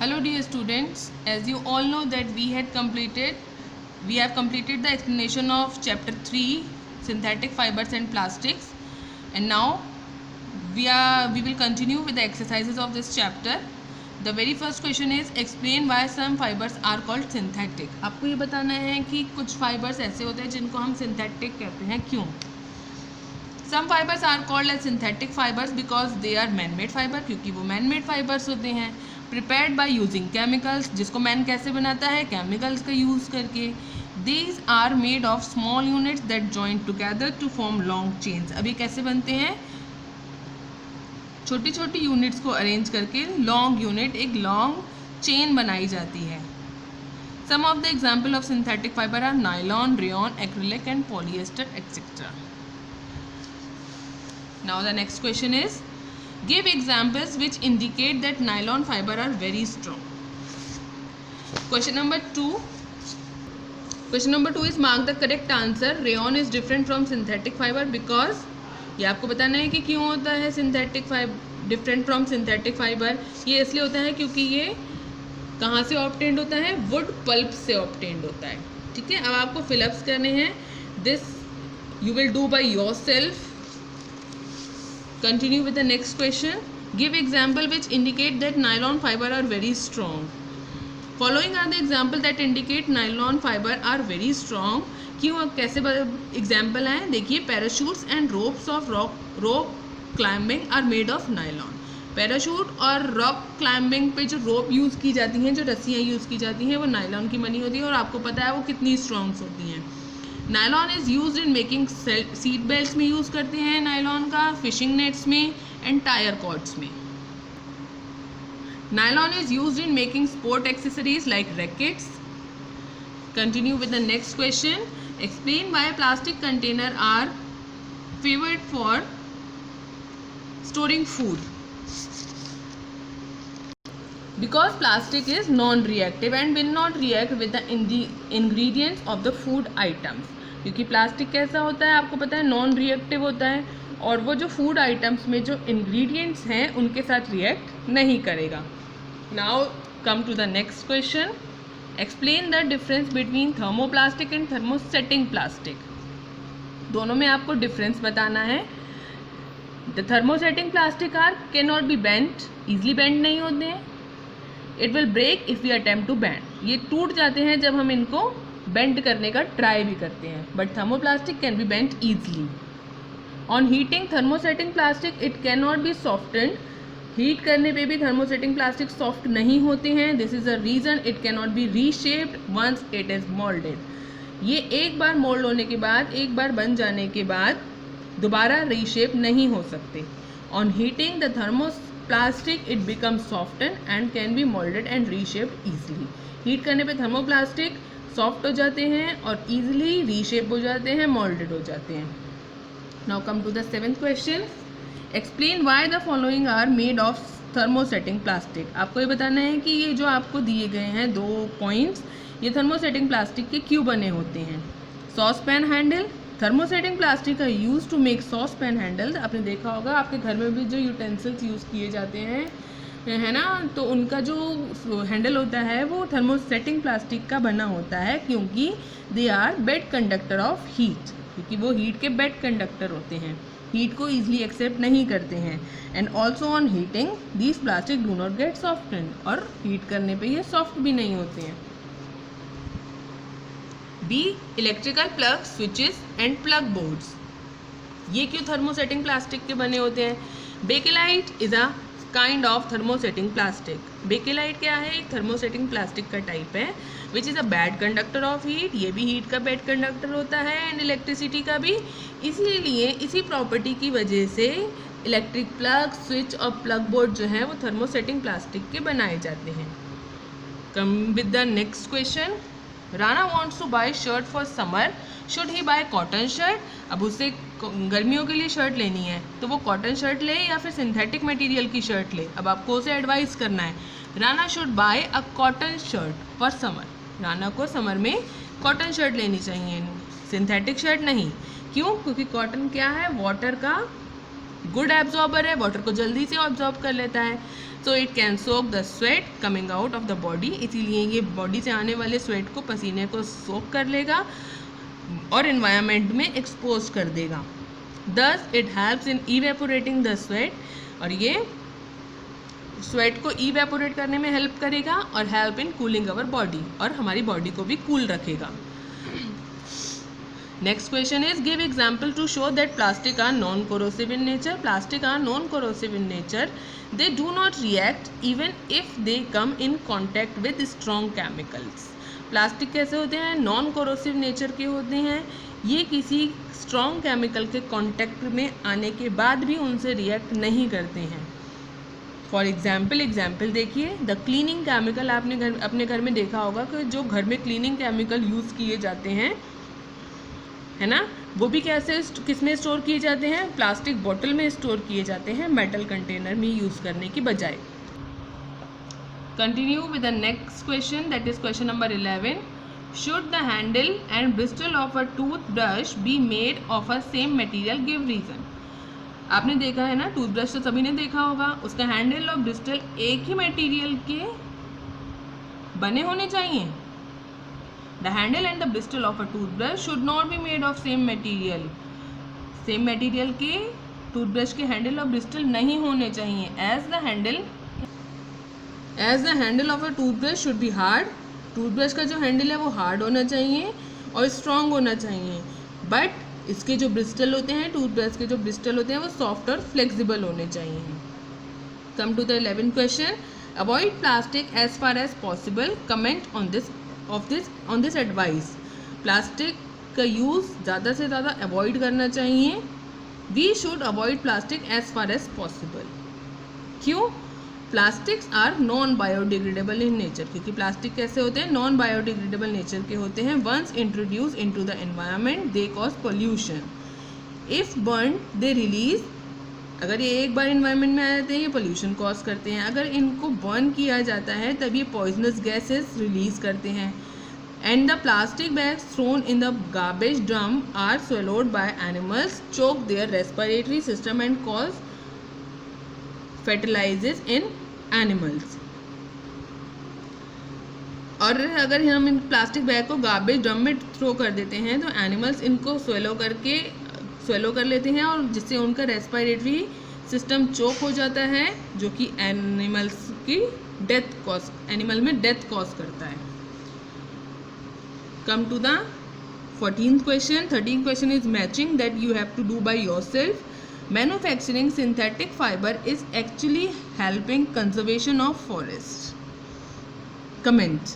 Hello dear students, as you all know that we have completed the explanation of chapter 3 synthetic fibers and plastics, and now we will continue with the exercises of this chapter. The very first question is explain why some fibers are called synthetic. आपको ये बताना है कि कुछ fibers ऐसे होते हैं जिनको हम synthetic कहते हैं, क्यों? Some fibers are called as synthetic fibers because they are man-made fiber, क्योंकि वो man-made fibers होते हैं. Prepared by using chemicals, जिसको मैन कैसे बनाता है, केमिकल्स का यूज़ करके. These are made of small units that join together to form long chains. अब ये कैसे बनते हैं? छोटी छोटी यूनिट्स को अरेंज करके लॉन्ग यूनिट, एक लॉन्ग चेन बनाई जाती है. Some of the example of synthetic fiber are nylon, rayon, acrylic and polyester etc. Now the next question is give examples which indicate that nylon fiber are very strong. Question number 2 is mark the correct answer. Rayon is different from synthetic fiber because, ये आपको बताना है कि क्यों होता है synthetic fibre different from synthetic fibre. ये इसलिए होता है क्योंकि ये कहाँ से ऑब्टेन्ड होता है, वुड पल्प से ऑब्टेन्ड होता है. ठीक है, अब आपको फिलअप्स करने हैं. This you will do by your self. Continue with the next question. Give example which indicate that nylon fiber are very strong. Following are the example that indicate nylon fiber are very strong. क्यों, कैसे example हैं? देखिए, parachutes and ropes of rock climbing are made of nylon. Parachute और rock climbing पे जो रोप use की जाती हैं, जो रस्सियाँ यूज़ की जाती हैं, वो नायलॉन की बनी होती है और आपको पता है वो कितनी स्ट्रॉन्ग होती हैं. Nylon is used in making seat belts में यूज़ करते हैं नायलॉन का, फिशिंग नेट्स में एंड टायर कॉर्ड्स में. Nylon is used in making sport accessories like rackets. Continue with the next question. Explain why plastic container are favoured for storing food. Because plastic is non-reactive and will not react with the ingredients of the food items. क्योंकि plastic कैसा होता है आपको पता है, non reactive होता है और वो जो फूड आइटम्स में जो इंग्रेडिएंट्स हैं उनके साथ रिएक्ट नहीं करेगा. Now come to the next question. Explain the difference between thermoplastic and thermosetting plastic. दोनों में आपको डिफरेंस बताना है. The thermosetting plastic are can not be bent, easily bend नहीं होते हैं. It will break if we attempt to bend, ये टूट जाते हैं जब हम इनको बेंड करने का ट्राई भी करते हैं. But thermoplastic can be bent easily. On heating thermosetting plastic it can not be softened. Heat करने पे भी थर्मोसेटिंग प्लास्टिक सॉफ्ट नहीं होते हैं. This is a reason it can not be reshaped once it is moulded. ये एक बार mould होने के बाद, एक बार बन जाने के बाद दोबारा रीशेप नहीं हो सकते. On heating the thermoplastic it become soften and can be moulded and reshaped easily. Heat करने पे थर्मोप्लास्टिक सॉफ्ट हो जाते हैं और ईजिली रीशेप हो जाते हैं, मोल्डेड हो जाते हैं. Now come to the 7th question. Explain why the following are made of thermosetting plastic. आपको ये बताना है कि ये जो आपको दिए गए हैं 2 पॉइंट्स, ये थर्मोसेटिंग प्लास्टिक के क्यों बने होते हैं. Sauce pan handle. Thermosetting plastic का use to make sauce pan handle. आपने देखा होगा आपके घर में भी जो यूटेंसिल्स यूज़ किए जाते हैं, है ना, तो उनका जो हैंडल होता है वो थर्मोसेटिंग प्लास्टिक का बना होता है क्योंकि they are bad conductor of heat, क्योंकि वो हीट के बेड कंडक्टर होते हैं, हीट को ईजिली एक्सेप्ट नहीं करते हैं. And also on heating these plastic do not get soften, और हीट करने पे ये सॉफ्ट भी नहीं होते हैं. B electrical plug switches and plug boards. ये क्यों थर्मोसेटिंग प्लास्टिक के बने होते हैं. Bakelite is a kind of thermosetting plastic. Bakelite क्या है, एक थर्मोसेटिंग प्लास्टिक का टाइप है which is a bad conductor of heat. ये भी हीट का बैड कंडक्टर होता है एंड इलेक्ट्रिसिटी का भी. इसीलिए इसी प्रॉपर्टी की वजह से इलेक्ट्रिक प्लग, स्विच और प्लग बोर्ड जो है वो थर्मोसेटिंग प्लास्टिक के बनाए जाते हैं. Come with the next question. Rana wants to buy shirt for summer, should he buy cotton shirt. अब उसे गर्मियों के लिए शर्ट लेनी है तो वो कॉटन शर्ट ले या फिर सिंथेटिक मटेरियल की शर्ट ले. अब आपको उसे एडवाइस करना है. Rana should buy a cotton shirt for summer. Rana को समर में कॉटन शर्ट लेनी चाहिए, सिंथेटिक शर्ट नहीं. क्यों, क्योंकि कॉटन क्या है, वाटर का गुड एब्जॉर्बर है, वाटर को जल्दी से ऑब्जॉर्ब कर लेता है. So it can soak the sweat coming out of the body, इसीलिए ये बॉडी से आने वाले स्वेट को, पसीने को सोक कर लेगा और इन्वायरमेंट में एक्सपोज कर देगा. Thus it helps in evaporating the sweat, और ये स्वेट को इवेपोरेट करने में हेल्प करेगा और help in cooling our body, और हमारी बॉडी को भी कूल रखेगा. Next question is give example to show that plastic are non corrosive in nature. Plastic are non corrosive in nature. They do not react even if they come in contact with strong chemicals. Plastic कैसे होते हैं? Non corrosive nature के होते हैं. ये किसी strong chemical के contact में आने के बाद भी उनसे रिएक्ट नहीं करते हैं. फॉर एग्जाम्पल देखिए, द क्लीनिंग केमिकल. आपने अपने घर में देखा होगा कि जो घर में क्लीनिंग केमिकल यूज़ किए जाते हैं, है ना, वो भी कैसे किस में स्टोर किए जाते हैं? प्लास्टिक बॉटल में स्टोर किए जाते हैं, मेटल कंटेनर में यूज़ करने की बजाय. Continue with the next question, that is question number 11. Should the handle and bristle of a toothbrush be made of a same material? Give reason. आपने देखा है ना, टूथब्रश तो सभी ने देखा होगा, उसका हैंडल और ब्रिस्टल एक ही मटेरियल के बने होने चाहिए. The handle and the bristle of a toothbrush should not be made of same material. Same material के टूथब्रश के हैंडल और ब्रिस्टल नहीं होने चाहिए. As the handle of a toothbrush should be hard. Toothbrush का जो हैंडल है वो हार्ड होना चाहिए और स्ट्रॉन्ग होना चाहिए. बट इसके जो ब्रिस्टल होते हैं, टूथब्रश के जो ब्रिस्टल होते हैं, वो सॉफ्ट और फ्लेक्सिबल होने चाहिए. Come to the 11th question. Avoid plastic as far as possible. Comment on this advice. Plastic का यूज़ ज़्यादा से ज़्यादा अवॉइड करना चाहिए. We should avoid plastic as far as possible. क्यों? Plastics are non biodegradable in nature. क्योंकि plastic कैसे होते हैं? नॉन बायोडिग्रेडेबल नेचर के होते हैं. Once introduce into the environment they cause pollution. If burn they release. अगर ये एक बार एनवायरनमेंट में आ जाते हैं, ये पोल्यूशन कॉज करते हैं. अगर इनको बर्न किया जाता है तब ये पॉइजनस गैसेस रिलीज करते हैं. And the plastic bags thrown in the garbage drum are swallowed by animals, choke their respiratory system and cause fertilizes in animals. और अगर हम इन प्लास्टिक बैग को गार्बेज ड्रम में थ्रो कर देते हैं तो एनिमल्स इनको स्वेलो कर लेते हैं, और जिससे उनका रेस्पिरेटरी सिस्टम चोक हो जाता है, जो कि एनिमल्स की एनिमल में डेथ कॉज करता है. Come to the 14th question. 13th question is matching that you have to do by yourself. Manufacturing synthetic fiber is actually helping conservation of forest. Comment.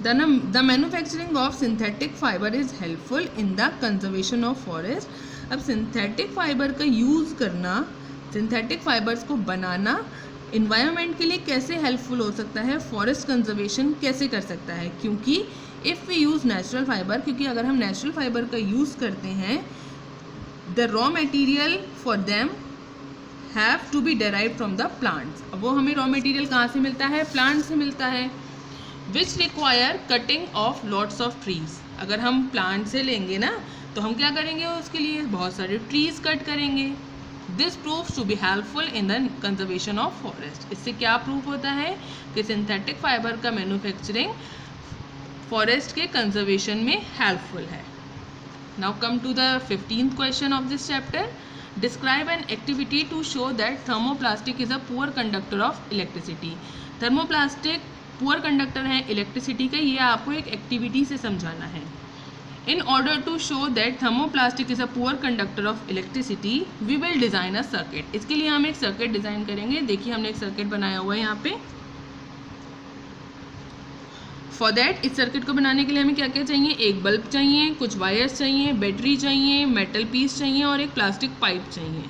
The manufacturing of synthetic fiber is helpful in the conservation of forest. अब synthetic fiber का use करना, synthetic fibers को बनाना environment के लिए कैसे helpful हो सकता है? forest conservation कैसे कर सकता है? क्योंकि if we use natural fiber, क्योंकि अगर हम natural fiber का यूज़ करते हैं, the raw material for them have to be derived from the plants. अब वो हमें raw material कहाँ से मिलता है? plant से मिलता है. which require cutting of lots of trees. अगर हम plant से लेंगे ना, तो हम क्या करेंगे? उसके लिए बहुत सारे trees कट करेंगे. this proves to be helpful in the conservation of forest. इससे क्या प्रूफ होता है कि सिंथेटिक फाइबर का मैन्युफैक्चरिंग फॉरेस्ट के कंजर्वेशन में हेल्पफुल है. Now come to the 15th question of this chapter. Describe an activity to show that thermoplastic is a poor conductor of electricity. Thermoplastic poor conductor है electricity का. ये आपको एक activity से समझाना है. In order to show that thermoplastic is a poor conductor of electricity, we will design a circuit. इसके लिए हम एक सर्किट डिज़ाइन करेंगे. देखिए हमने एक सर्किट बनाया हुआ है यहाँ पे. फॉर दैट, इस सर्किट को बनाने के लिए हमें क्या क्या चाहिए? एक बल्ब चाहिए, कुछ वायर्स चाहिए, बैटरी चाहिए, मेटल पीस चाहिए और एक प्लास्टिक पाइप चाहिए.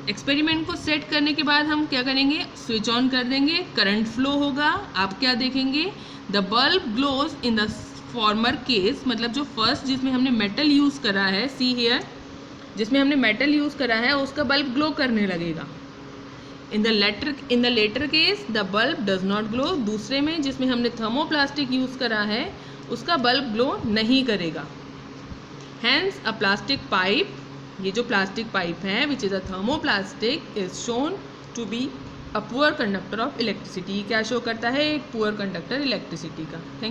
एक्सपेरिमेंट को सेट करने के बाद हम क्या करेंगे? स्विच ऑन कर देंगे, करंट फ्लो होगा. आप क्या देखेंगे? The bulb glows in the former case, मतलब जो फर्स्ट जिसमें हमने मेटल यूज़ करा है, सी हियर, जिसमें हमने मेटल यूज़ करा है उसका बल्ब ग्लो करने लगेगा. In the latter case the bulb does not glow. दूसरे में जिसमें हमने थर्मोप्लास्टिक यूज़ करा है उसका बल्ब ग्लो नहीं करेगा. हैंस अ प्लास्टिक पाइप, ये जो प्लास्टिक पाइप है which is a thermoplastic, is shown to be a poor conductor of electricity. क्या शो करता है? एक पुअर कंडक्टर इलेक्ट्रिसिटी का। थैंक